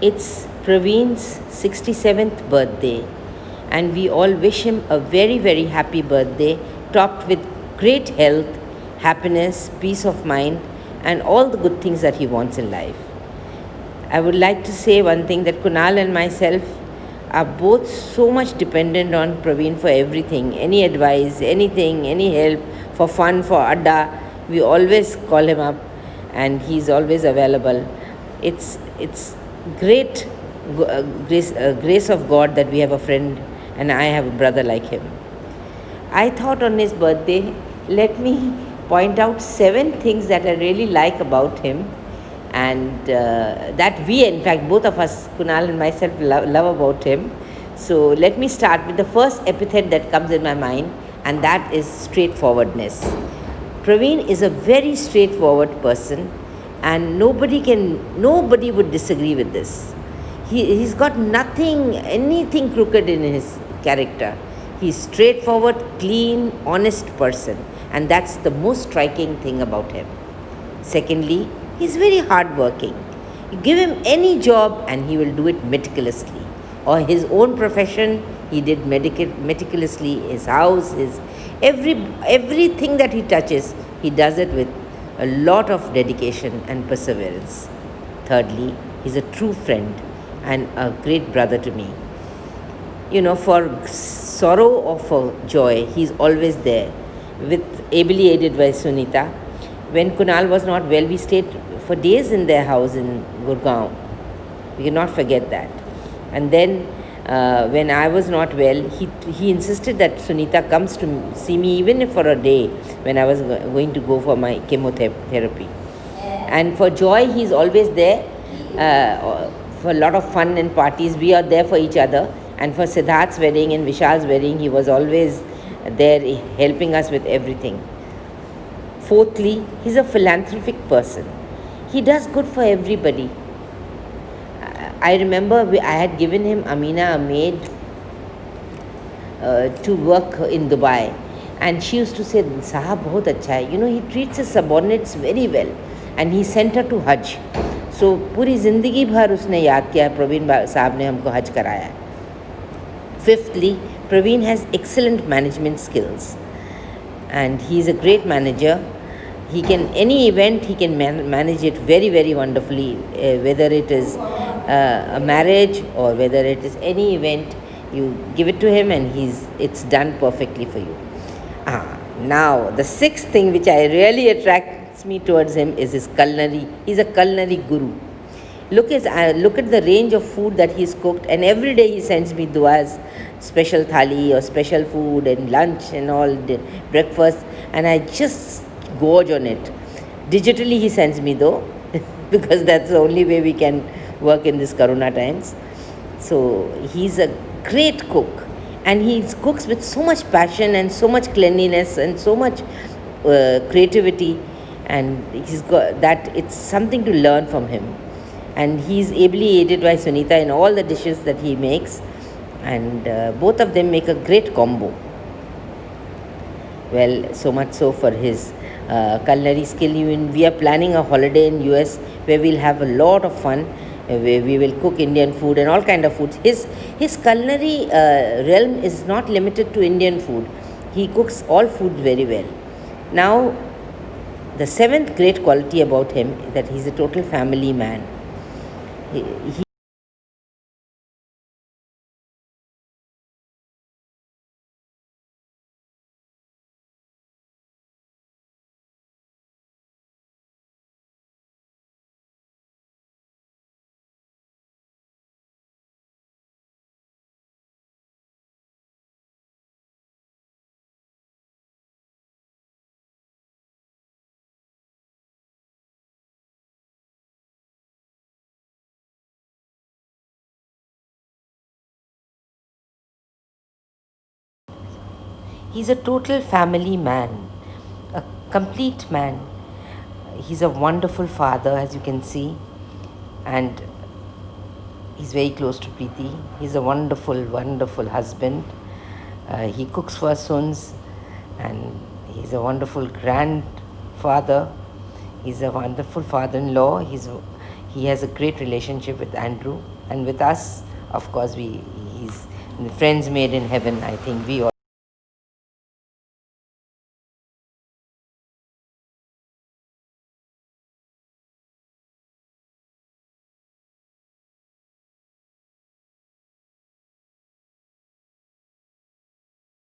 It's Praveen's 67th birthday, and we all wish him a very, very happy birthday, topped with great health, happiness, peace of mind, and all the good things that he wants in life. I would like to say one thing, that Kunal and myself are both so much dependent on Praveen for everything, any advice, anything, any help, for fun, for adda. We always call him up and he's always available. It's great grace of God that we have a friend and I have a brother like him. I thought on his birthday, let me point out 7 things that I really like about him, and that we, in fact, both of us, Kunal and myself, love about him. So let me start with the first epithet that comes in my mind, and that is straightforwardness. Praveen is a very straightforward person, and nobody would disagree with this. He's got anything crooked in his character. He's straightforward, clean, honest person, and that's the most striking thing about him. Secondly, he's very hardworking. You give him any job and he will do it meticulously. Or his own profession, he did meticulously. His house, everything that he touches, he does it with a lot of dedication and perseverance. Thirdly, he's a true friend and a great brother to me. For sorrow or for joy, he's always there, ably aided by Sunita. When Kunal was not well, we stayed for days in their house in Gurgaon. We cannot forget that. And then when I was not well, he insisted that Sunita comes to see me even if for a day when I was going to go for my chemotherapy. And for joy, he's always there. For a lot of fun and parties, we are there for each other. And for Siddharth's wedding and Vishal's wedding, he was always there helping us with everything. Fourthly, he's a philanthropic person. He does good for everybody. I remember I had given him Amina, a maid, to work in Dubai. And she used to say, Sahab bahut acha hai. He treats his subordinates very well. And he sent her to Hajj. So, पूरी ज़िंदगी भर उसने याद किया है, प्रवीण साहब ने हमको हज कराया है. Fifthly, Praveen has excellent management skills. And he is a great manager. Any event, he can manage it very, very wonderfully, whether it is a marriage or whether it is any event, you give it to him and it's done perfectly for you. Now, the sixth thing which really attracts me towards him is his culinary. He's a culinary guru. Look at the range of food that he's cooked, and every day he sends me duas, special thali or special food and lunch and all, breakfast, and I just gorge on it. Digitally he sends me though, because that's the only way we can work in this corona times. So he's a great cook, and he cooks with so much passion and so much cleanliness and so much creativity, and he's got that. It's something to learn from him. And he's ably aided by Sunita in all the dishes that he makes, and both of them make a great combo. Well, so much so for his culinary skill. Even we are planning a holiday in US where we'll have a lot of fun, where we will cook Indian food and all kind of foods. His culinary realm is not limited to Indian food. He cooks all food very well. Now, the seventh great quality about him is that he's a total family man. He's a total family man, a complete man. He's a wonderful father, as you can see, and he's very close to Preeti. He's a wonderful, wonderful husband. He cooks for our sons, and he's a wonderful grandfather. He's a wonderful father-in-law. He has a great relationship with Andrew and with us. Of course, he's friends made in heaven. I think we all